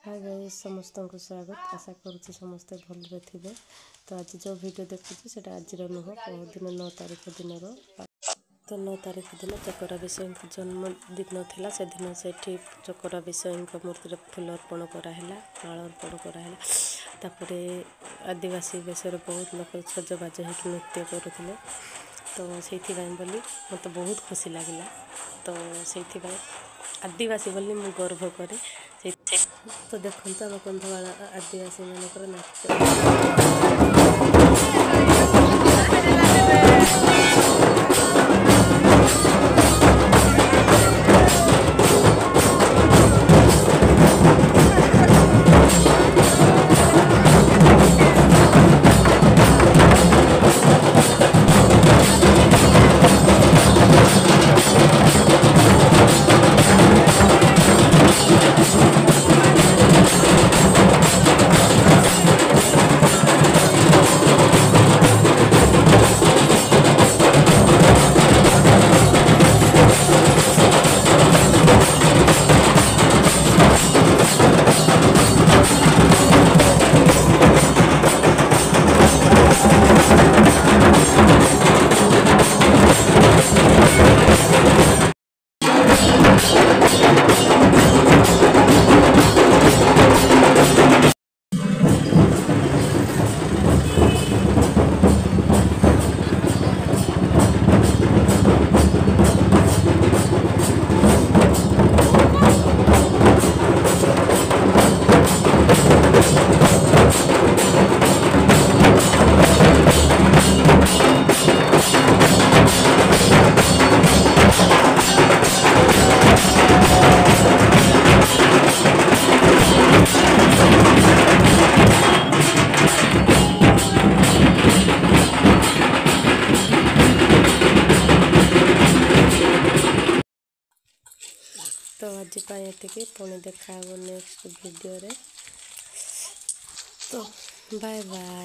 Hi guys समस्त को स्वागत आशा करुँच समस्ते भलरे थे। तो आज जो वीडियो देखुची से आज नुह दिन 9 तारिख दिन तो 9 तारिख दिन चकरा विषय जन्मदिन था से दिन से चकरा विषय मूर्ति फूल अर्पण कराला माल अर्पण कराला। तापर आदिवासी वेशर बहुत लोग सजबाज हो नृत्य करुले। तो से बोली मत बहुत खुशी लगे। तो से आदिवासी बोली मु गर्व करे। तो देखो आम कंधमाल आदिवासी मानकर नाच तो आज ये पुणी देखा नेक्स्ट वीडियो रे। तो बाय बाय।